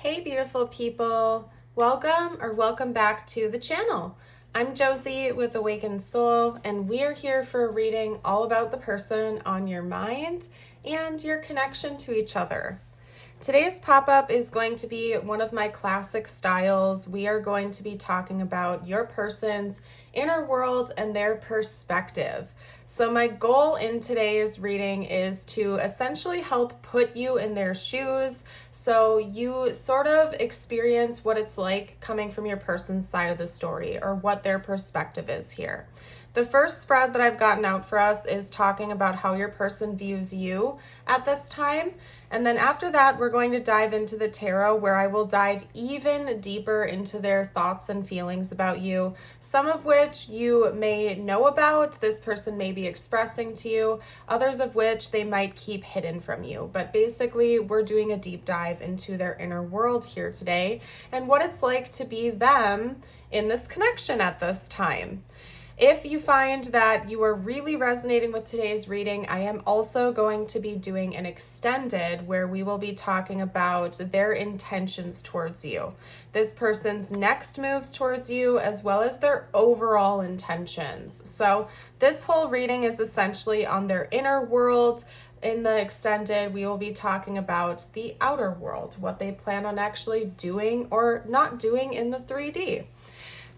Hey beautiful people, welcome back to the channel. I'm Josie with Awakened Soul, and we are here for a reading all about the person on your mind and your connection to each other. Today's pop-up is going to be one of my classic styles. We are going to be talking about your person's inner world and their perspective. So my goal in today's reading is to essentially help put you in their shoes so you sort of experience what it's like coming from your person's side of the story or what their perspective is here. The first spread that I've gotten out for us is talking about how your person views you at this time. And then after that, we're going to dive into the tarot, where I will dive even deeper into their thoughts and feelings about you, some of which you may know about, this person may be expressing to you, others of which they might keep hidden from you. But basically, we're doing a deep dive into their inner world here today and what it's like to be them in this connection at this time. If you find that you are really resonating with today's reading, I am also going to be doing an extended where we will be talking about their intentions towards you, this person's next moves towards you, as well as their overall intentions. So this whole reading is essentially on their inner world. In the extended, we will be talking about the outer world, what they plan on actually doing or not doing in the 3D.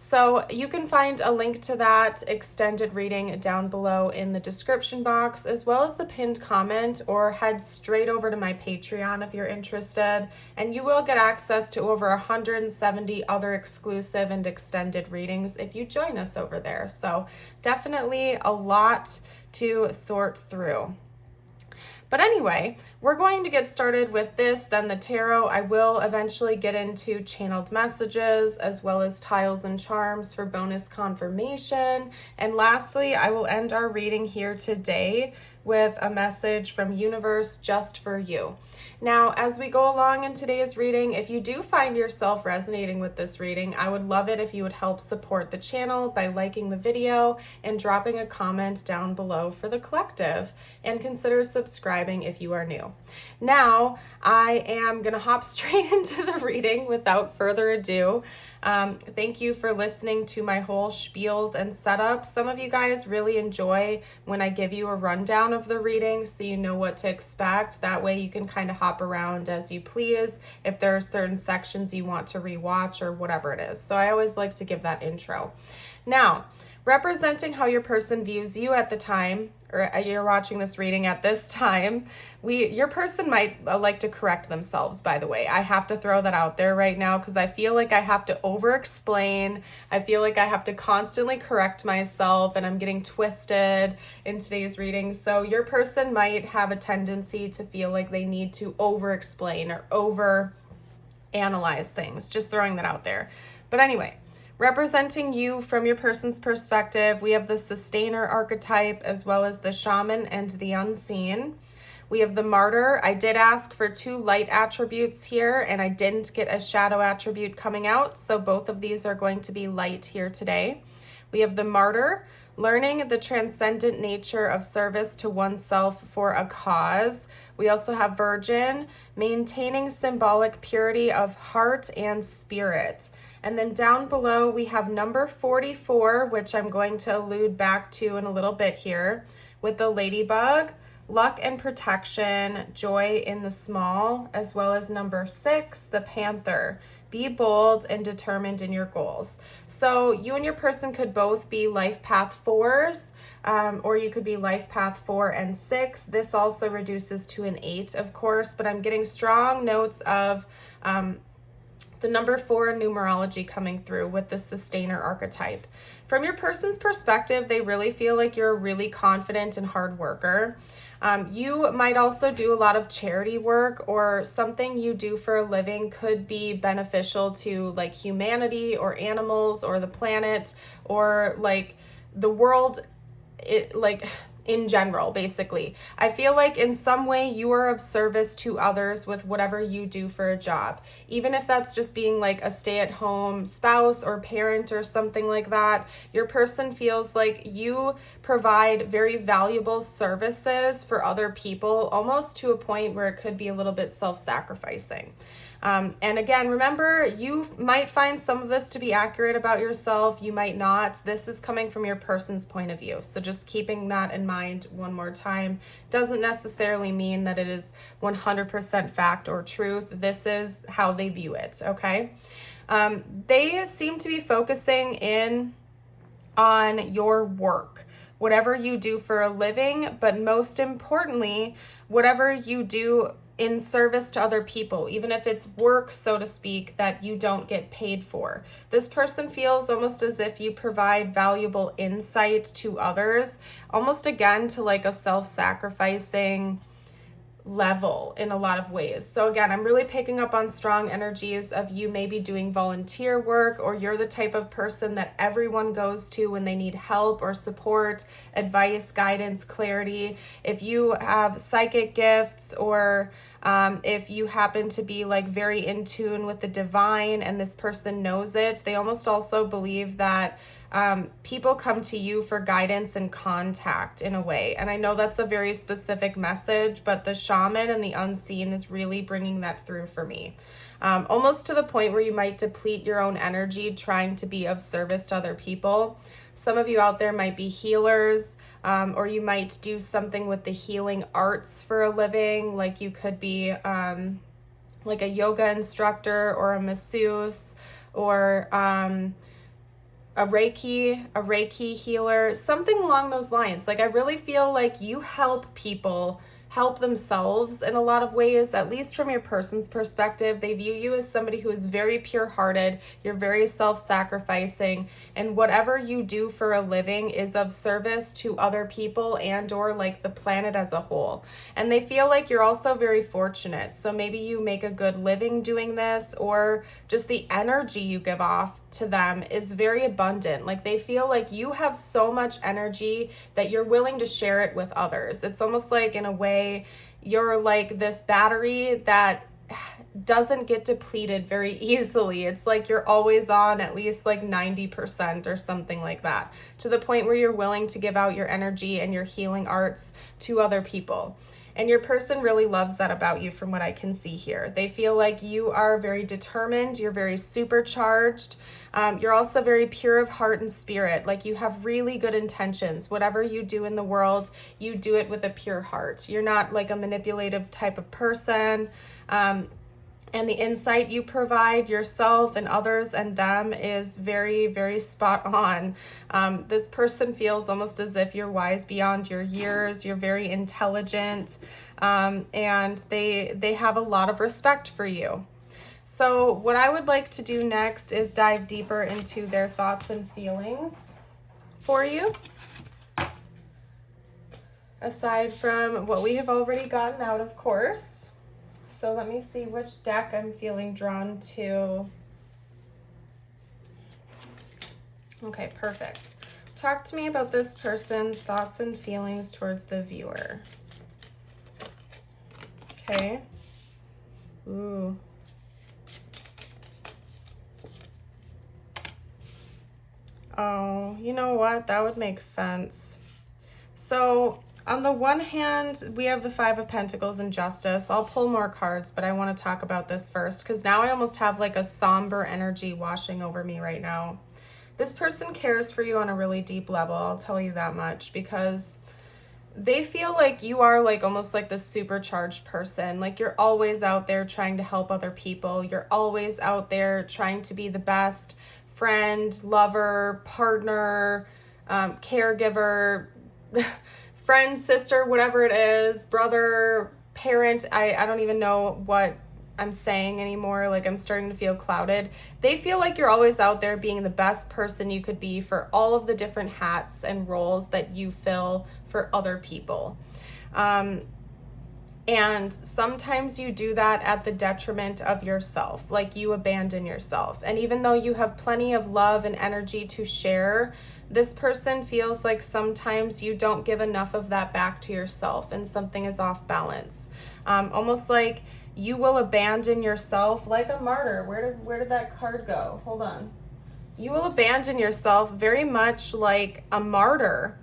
So you can find a link to that extended reading down below in the description box, as well as the pinned comment, or head straight over to my Patreon if you're interested, and you will get access to over 170 other exclusive and extended readings if you join us over there. So definitely a lot to sort through. But anyway, we're going to get started with this, then the tarot. I will eventually get into channeled messages as well as tiles and charms for bonus confirmation. And lastly, I will end our reading here today with a message from Universe just for you. Now, as we go along in today's reading, if you do find yourself resonating with this reading, I would love it if you would help support the channel by liking the video and dropping a comment down below for the collective, and consider subscribing if you are new. Now, I am going to hop straight into the reading without further ado. Thank you for listening to my whole spiels and setups. Some of you guys really enjoy when I give you a rundown of the reading so you know what to expect. That way you can kind of hop around as you please if there are certain sections you want to rewatch or whatever it is. So I always like to give that intro. Now, representing how your person views you at the time, or you're watching this reading at this time, your person might like to correct themselves, by the way. I have to throw that out there right now because I feel like I have to over-explain. I feel like I have to constantly correct myself, and I'm getting twisted in today's reading. So your person might have a tendency to feel like they need to over-explain or over-analyze things. Just throwing that out there. But anyway, representing you from your person's perspective, we have the sustainer archetype as well as the shaman and the unseen. We have the martyr. I did ask for 2 light attributes here, and I didn't get a shadow attribute coming out, so both of these are going to be light here today. We have the martyr, learning the transcendent nature of service to oneself for a cause. We also have virgin, maintaining symbolic purity of heart and spirit. And then down below, we have number 44, which I'm going to allude back to in a little bit here, with the ladybug, luck and protection, joy in the small, as well as number 6, the panther. Be bold and determined in your goals. So you and your person could both be life path 4s, or you could be life path 4 and 6. This also reduces to an 8, of course, but I'm getting strong notes of the number 4 numerology coming through with the sustainer archetype. From your person's perspective, they really feel like you're a really confident and hard worker. You might also do a lot of charity work, or something you do for a living could be beneficial to like humanity or animals or the planet or like the world, in general, basically. I feel like in some way you are of service to others with whatever you do for a job. Even if that's just being like a stay-at-home spouse or parent or something like that, your person feels like you provide very valuable services for other people, almost to a point where it could be a little bit self-sacrificing. And again, remember, you might find some of this to be accurate about yourself. You might not. This is coming from your person's point of view. So just keeping that in mind one more time doesn't necessarily mean that it is 100% fact or truth. This is how they view it, okay? They seem to be focusing in on your work, whatever you do for a living, but most importantly, whatever you do in service to other people, even if it's work, so to speak, that you don't get paid for. This person feels almost as if you provide valuable insight to others, almost again to like a self-sacrificing level in a lot of ways. So again, I'm really picking up on strong energies of you maybe doing volunteer work, or you're the type of person that everyone goes to when they need help or support, advice, guidance, clarity. If you have psychic gifts, or if you happen to be like very in tune with the divine and this person knows it, they almost also believe that people come to you for guidance and contact in a way. And I know that's a very specific message, but the shaman and the unseen is really bringing that through for me. Almost to the point where you might deplete your own energy trying to be of service to other people. Some of you out there might be healers, or you might do something with the healing arts for a living. Like you could be like a yoga instructor or a masseuse, or a Reiki healer, something along those lines. Like I really feel like you help people help themselves in a lot of ways, at least from your person's perspective. They view you as somebody who is very pure-hearted, you're very self-sacrificing, and whatever you do for a living is of service to other people and or like the planet as a whole. And they feel like you're also very fortunate. So maybe you make a good living doing this, or just the energy you give off to them is very abundant. Like they feel like you have so much energy that you're willing to share it with others. It's almost like, in a way, you're like this battery that doesn't get depleted very easily. It's like you're always on at least like 90% or something like that, to the point where you're willing to give out your energy and your healing arts to other people. And your person really loves that about you from what I can see here. They feel like you are very determined, you're very supercharged, you're also very pure of heart and spirit. Like you have really good intentions. Whatever you do in the world, you do it with a pure heart. You're not like a manipulative type of person. And the insight you provide yourself and others and them is very, very spot on. This person feels almost as if you're wise beyond your years. You're very intelligent, and they have a lot of respect for you. So what I would like to do next is dive deeper into their thoughts and feelings for you, aside from what we have already gotten out, of course. So let me see which deck I'm feeling drawn to. Okay, perfect. Talk to me about this person's thoughts and feelings towards the viewer. Okay. Ooh. Oh, you know what? That would make sense. So on the one hand, we have the Five of Pentacles and Justice. I'll pull more cards, but I want to talk about this first because now I almost have like a somber energy washing over me right now. This person cares for you on a really deep level, I'll tell you that much, because they feel like you are like almost like this supercharged person. Like you're always out there trying to help other people. You're always out there trying to be the best friend, lover, partner, caregiver, friend, sister, whatever it is, brother, parent. I don't even know what I'm saying anymore. Like I'm starting to feel clouded. They feel like you're always out there being the best person you could be for all of the different hats and roles that you fill for other people. And sometimes you do that at the detriment of yourself, like you abandon yourself. And even though you have plenty of love and energy to share, this person feels like sometimes you don't give enough of that back to yourself and something is off balance. Almost like you will abandon yourself like a martyr. Where did that card go? Hold on. You will abandon yourself very much like a martyr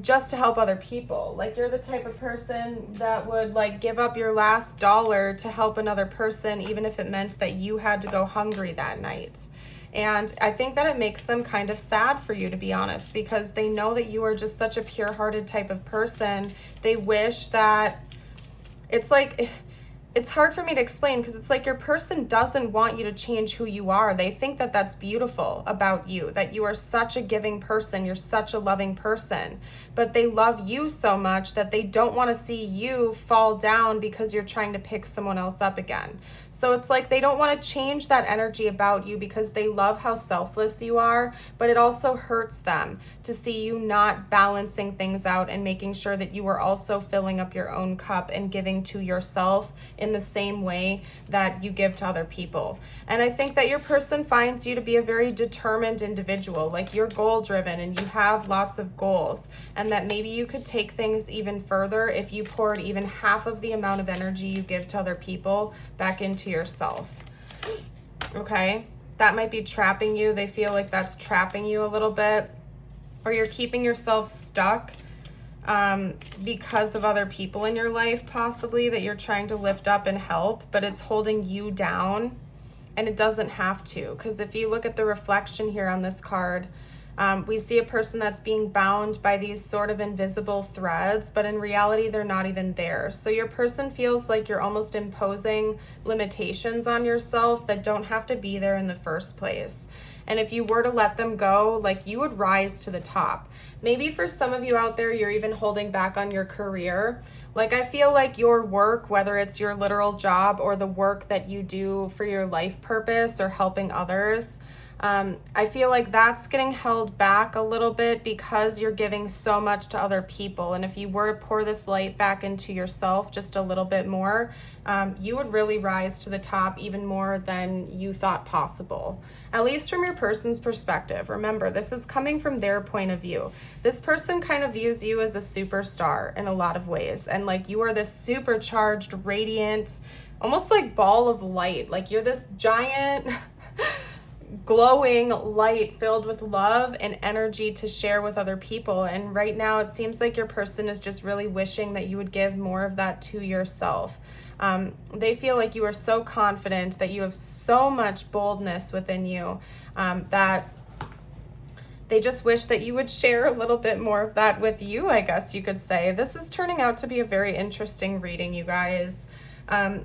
just to help other people. Like you're the type of person that would like give up your last dollar to help another person, even if it meant that you had to go hungry that night. And I think that it makes them kind of sad for you, to be honest, because they know that you are just such a pure-hearted type of person. They wish that it's like, it's hard for me to explain because it's like your person doesn't want you to change who you are. They think that that's beautiful about you, that you are such a giving person, you're such a loving person, but they love you so much that they don't want to see you fall down because you're trying to pick someone else up again. So it's like they don't want to change that energy about you because they love how selfless you are, but it also hurts them to see you not balancing things out and making sure that you are also filling up your own cup and giving to yourself in the same way that you give to other people. And I think that your person finds you to be a very determined individual, like you're goal driven and you have lots of goals, and that maybe you could take things even further if you poured even half of the amount of energy you give to other people back into yourself. Okay? That might be trapping you. They feel like that's trapping you a little bit, or you're keeping yourself stuck because of other people in your life, possibly, that you're trying to lift up and help, but it's holding you down, and it doesn't have to. Because if you look at the reflection here on this card, we see a person that's being bound by these sort of invisible threads, but in reality, they're not even there. So your person feels like you're almost imposing limitations on yourself that don't have to be there in the first place. And if you were to let them go, like you would rise to the top. Maybe for some of you out there, you're even holding back on your career. Like I feel like your work, whether it's your literal job or the work that you do for your life purpose or helping others, I feel like that's getting held back a little bit because you're giving so much to other people. And if you were to pour this light back into yourself just a little bit more, you would really rise to the top even more than you thought possible, at least from your person's perspective. Remember, this is coming from their point of view. This person kind of views you as a superstar in a lot of ways. And like you are this supercharged, radiant, almost like ball of light. Like you're this giant glowing light filled with love and energy to share with other people. And right now it seems like your person is just really wishing that you would give more of that to yourself. They feel like you are so confident, that you have so much boldness within you, that they just wish that you would share a little bit more of that with you, I guess you could say. This is turning out to be a very interesting reading, you guys.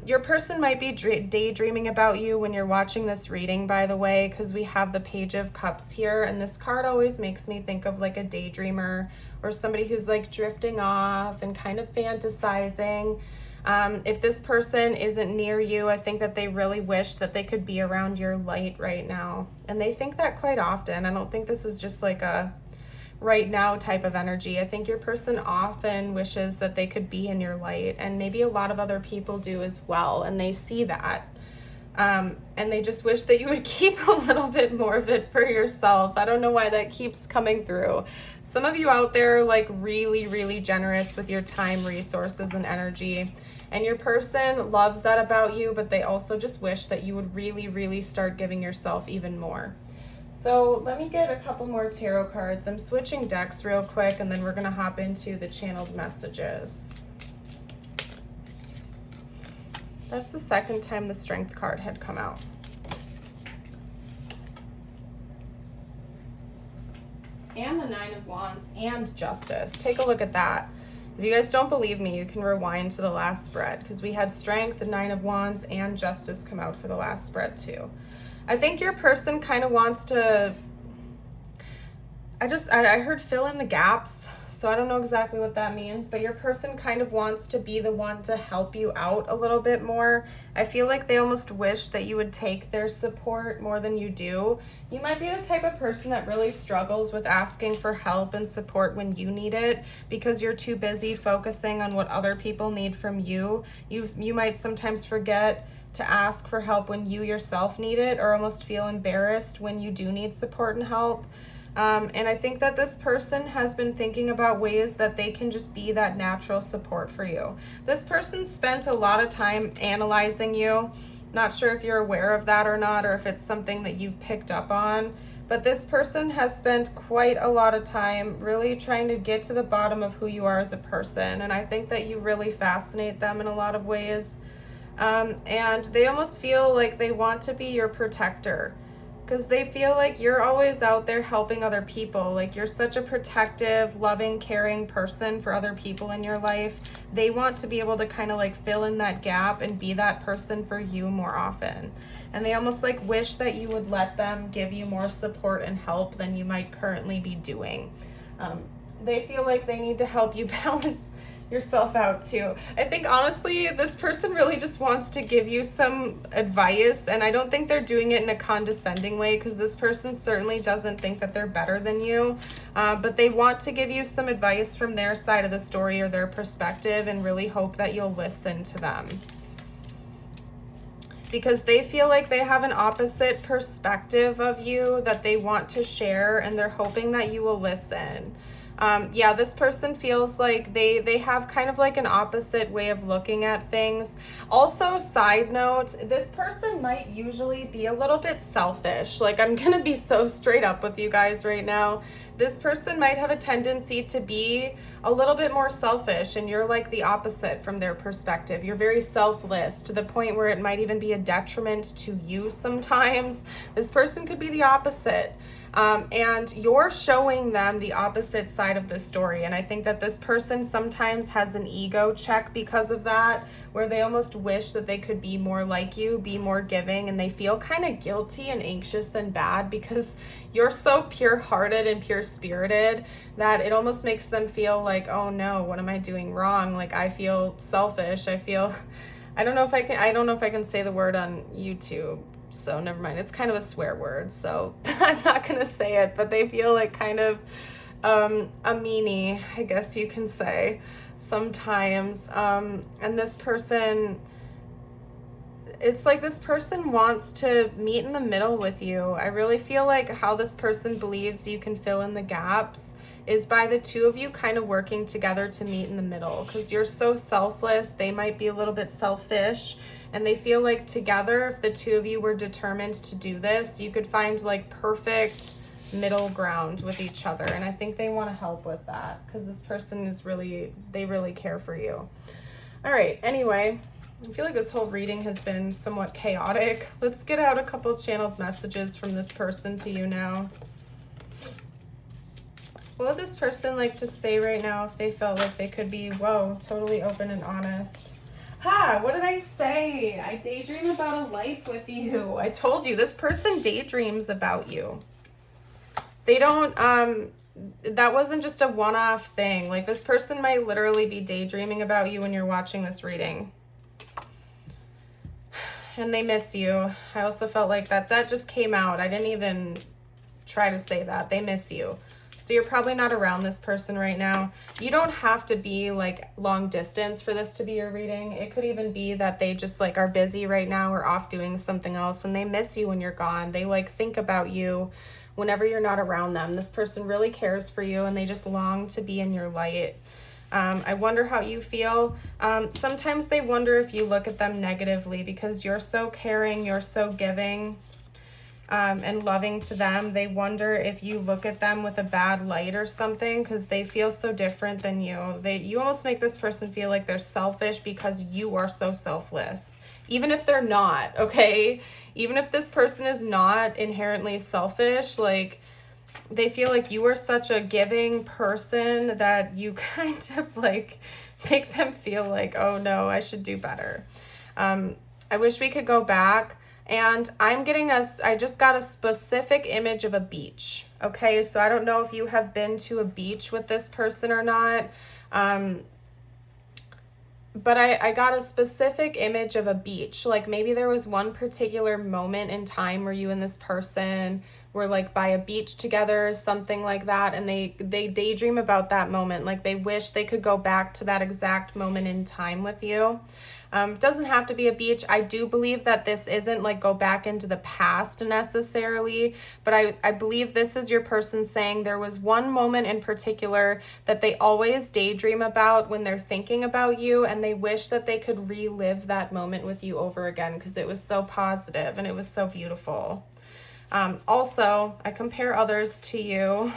Your person might be daydreaming about you when you're watching this reading, by the way, because we have the Page of Cups here, and this card always makes me think of like a daydreamer or somebody who's like drifting off and kind of fantasizing. If this person isn't near you, I think that they really wish that they could be around your light right now. And they think that quite often. I don't think this is just like a right now type of energy. I think your person often wishes that they could be in your light, and maybe a lot of other people do as well, and they see that. And they just wish that you would keep a little bit more of it for yourself. I don't know why that keeps coming through. Some of you out there are like really, really generous with your time, resources, and energy. And your person loves that about you, but they also just wish that you would really, really start giving yourself even more. So let me get a couple more tarot cards. I'm switching decks real quick, and then we're going to hop into the channeled messages. That's the second time the Strength card had come out. And the Nine of Wands and Justice. Take a look at that. If you guys don't believe me, you can rewind to the last spread, because we had Strength, the Nine of Wands, and Justice come out for the last spread too. I think your person kind of wants to, I heard fill in the gaps. So I don't know exactly what that means, but your person kind of wants to be the one to help you out a little bit more. I feel like they almost wish that you would take their support more than you do. You might be the type of person that really struggles with asking for help and support when you need it because you're too busy focusing on what other people need from you. You might sometimes forget to ask for help when you yourself need it, or almost feel embarrassed when you do need support and help. And I think that this person has been thinking about ways that they can just be that natural support for you. This person spent a lot of time analyzing you. Not sure if you're aware of that or not, or if it's something that you've picked up on. But this person has spent quite a lot of time really trying to get to the bottom of who you are as a person. And I think that you really fascinate them in a lot of ways. And they almost feel like they want to be your protector, because they feel like you're always out there helping other people. Like you're such a protective, loving, caring person for other people in your life. They want to be able to kind of like fill in that gap and be that person for you more often. And they almost like wish that you would let them give you more support and help than you might currently be doing. They feel like they need to help you balance yourself out too. I think honestly, this person really just wants to give you some advice, and I don't think they're doing it in a condescending way, because this person certainly doesn't think that they're better than you, but they want to give you some advice from their side of the story or their perspective, and really hope that you'll listen to them. Because they feel like they have an opposite perspective of you that they want to share, and they're hoping that you will listen. This person feels like they have kind of like an opposite way of looking at things. Also, side note, this person might usually be a little bit selfish. Like, I'm gonna be so straight up with you guys right now. This person might have a tendency to be a little bit more selfish, and you're like the opposite from their perspective. You're very selfless to the point where it might even be a detriment to you sometimes. This person could be the opposite. And you're showing them the opposite side of the story. And I think that this person sometimes has an ego check because of that, where they almost wish that they could be more like you, be more giving, and they feel kind of guilty and anxious and bad because you're so pure-hearted and pure-spirited that it almost makes them feel like, oh no, what am I doing wrong? Like, I feel selfish. I don't know if I can say the word on YouTube. So never mind. It's kind of a swear word, so I'm not going to say it, but they feel like kind of a meanie, I guess you can say, sometimes. And this person, it's like this person wants to meet in the middle with you. I really feel like how this person believes you can fill in the gaps is by the two of you kind of working together to meet in the middle, because you're so selfless. They might be a little bit selfish, and they feel like together, if the two of you were determined to do this, you could find like perfect middle ground with each other. And I think they want to help with that, because this person they really care for you. All right, anyway, I feel like this whole reading has been somewhat chaotic. Let's get out a couple channeled messages from this person to you now. What would this person like to say right now if they felt like they could be, totally open and honest? What did I say? I daydream about a life with you. I told you, this person daydreams about you. They don't, that wasn't just a one-off thing. Like, this person might literally be daydreaming about you when you're watching this reading. And they miss you. I also felt like that just came out. I didn't even try to say that. They miss you. So you're probably not around this person right now. You don't have to be like long distance for this to be your reading. It could even be that they just like are busy right now or off doing something else, and they miss you when you're gone. They like think about you whenever you're not around them. This person really cares for you, and they just long to be in your light. I wonder how you feel. Sometimes they wonder if you look at them negatively because you're so caring, you're so giving, and loving to them. They wonder if you look at them with a bad light or something because they feel so different than you. You almost make this person feel like they're selfish because you are so selfless. Even if they're not, okay? Even if this person is not inherently selfish, like, they feel like you are such a giving person that you kind of like make them feel like, oh no, I should do better. I wish we could go back. And I just got a specific image of a beach. Okay, so I don't know if you have been to a beach with this person or not. But I got a specific image of a beach. Like maybe there was one particular moment in time where you and this person were like by a beach together or something like that, and they daydream about that moment. Like they wish they could go back to that exact moment in time with you. Doesn't have to be a beach. I do believe that this isn't like go back into the past necessarily, but I believe this is your person saying there was one moment in particular that they always daydream about when they're thinking about you, and they wish that they could relive that moment with you over again because it was so positive and it was so beautiful. Also, I compare others to you.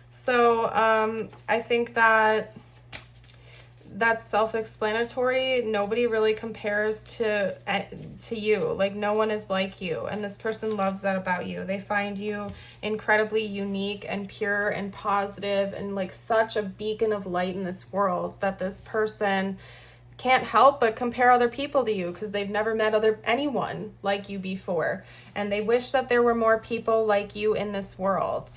So I think that's self-explanatory. Nobody really compares to you. Like no one is like you, and this person loves that about you. They find you incredibly unique and pure and positive and like such a beacon of light in this world that this person can't help but compare other people to you because they've never met anyone like you before, and they wish that there were more people like you in this world.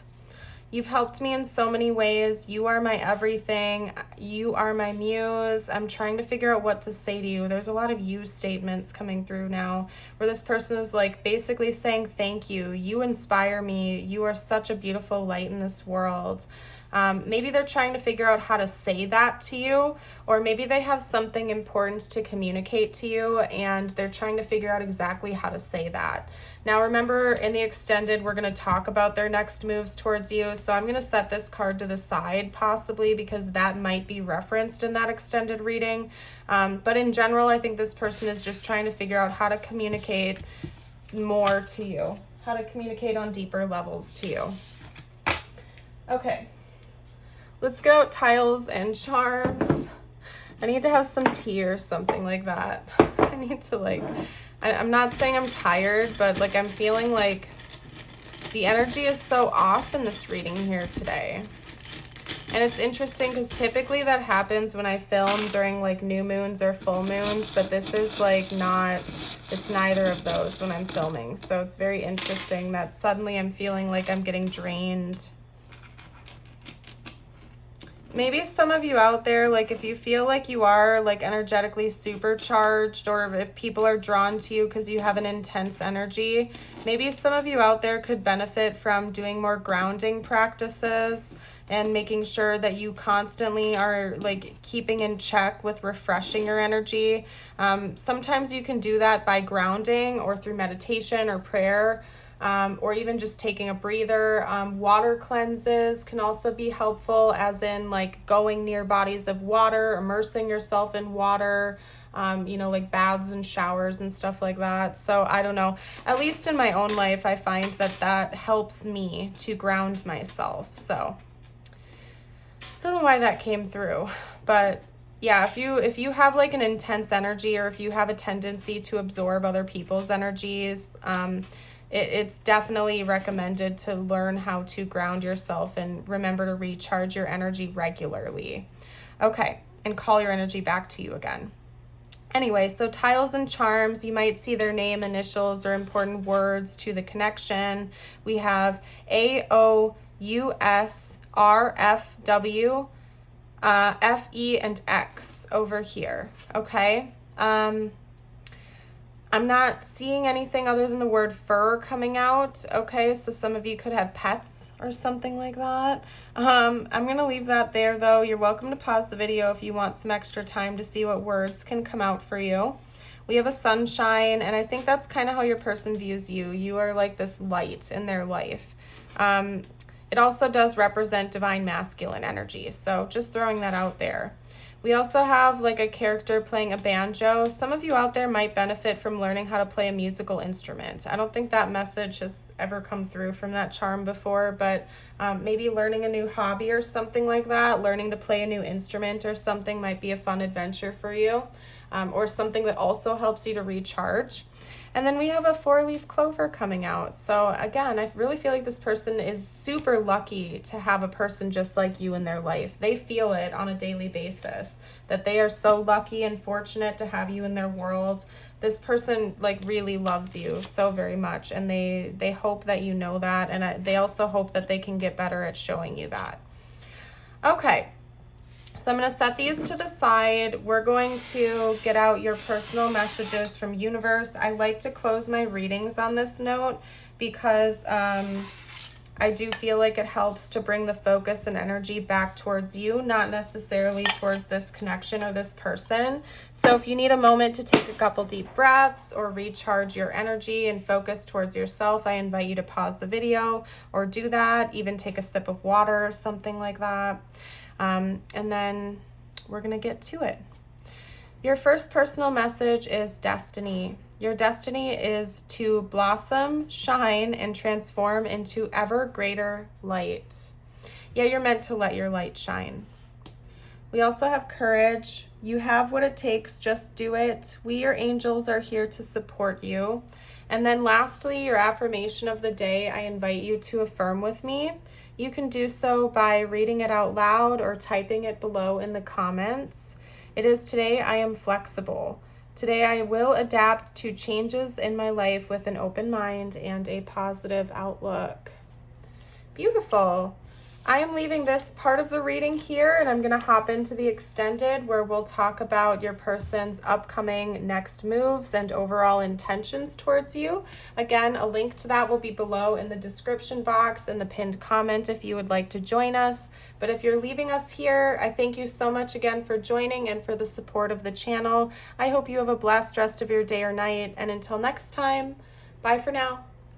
You've helped me in so many ways. You are my everything. You are my muse. I'm trying to figure out what to say to you. There's a lot of you statements coming through now where this person is like basically saying thank you. You inspire me. You are such a beautiful light in this world. Maybe they're trying to figure out how to say that to you, or maybe they have something important to communicate to you and they're trying to figure out exactly how to say that. Now remember, in the extended, we're going to talk about their next moves towards you, so I'm going to set this card to the side possibly because that might be referenced in that extended reading. But in general, I think this person is just trying to figure out how to communicate more to you, how to communicate on deeper levels to you. Okay. Let's get out tiles and charms. I need to have some tea or something like that. I need to I'm not saying I'm tired, but like I'm feeling like the energy is so off in this reading here today. And it's interesting because typically that happens when I film during like new moons or full moons, but this is like it's neither of those when I'm filming. So it's very interesting that suddenly I'm feeling like I'm getting drained. Maybe some of you out there, like if you feel like you are like energetically supercharged, or if people are drawn to you because you have an intense energy, maybe some of you out there could benefit from doing more grounding practices and making sure that you constantly are like keeping in check with refreshing your energy. Sometimes you can do that by grounding or through meditation or prayer. Or even just taking a breather. Water cleanses can also be helpful, as in like going near bodies of water, immersing yourself in water, like baths and showers and stuff like that. So I don't know, at least in my own life, I find that helps me to ground myself. So I don't know why that came through, but yeah, if you have like an intense energy, or if you have a tendency to absorb other people's energies, it's definitely recommended to learn how to ground yourself and remember to recharge your energy regularly. Okay, and call your energy back to you again. Anyway, so tiles and charms, you might see their name, initials, or important words to the connection. We have AOUS, RFW, FE, and X over here, okay? I'm not seeing anything other than the word fur coming out, okay? So some of you could have pets or something like that. I'm going to leave that there, though. You're welcome to pause the video if you want some extra time to see what words can come out for you. We have a sunshine, and I think that's kind of how your person views you. You are like this light in their life. It also does represent divine masculine energy, so just throwing that out there. We also have like a character playing a banjo. Some of you out there might benefit from learning how to play a musical instrument. I don't think that message has ever come through from that charm before, but maybe learning a new hobby or something like that, learning to play a new instrument or something might be a fun adventure for you, or something that also helps you to recharge. And then we have a 4-leaf clover coming out. So again, I really feel like this person is super lucky to have a person just like you in their life. They feel it on a daily basis, that they are so lucky and fortunate to have you in their world. This person like really loves you so very much, and they hope that you know that, and they also hope that they can get better at showing you that. Okay. So I'm going to set these to the side. We're going to get out your personal messages from universe. I like to close my readings on this note because I do feel like it helps to bring the focus and energy back towards you, not necessarily towards this connection or this person. So if you need a moment to take a couple deep breaths or recharge your energy and focus towards yourself, I invite you to pause the video or do that, even take a sip of water or something like that. And then we're going to get to it. Your first personal message is destiny. Your destiny is to blossom, shine, and transform into ever greater light. Yeah, you're meant to let your light shine. We also have courage. You have what it takes, just do it. We, your angels, are here to support you. And then lastly, your affirmation of the day, I invite you to affirm with me. You can do so by reading it out loud or typing it below in the comments. It is, today I am flexible. Today I will adapt to changes in my life with an open mind and a positive outlook. Beautiful. I am leaving this part of the reading here, and I'm going to hop into the extended where we'll talk about your person's upcoming next moves and overall intentions towards you. Again, a link to that will be below in the description box and the pinned comment if you would like to join us. But if you're leaving us here, I thank you so much again for joining and for the support of the channel. I hope you have a blessed rest of your day or night, and until next time, bye for now.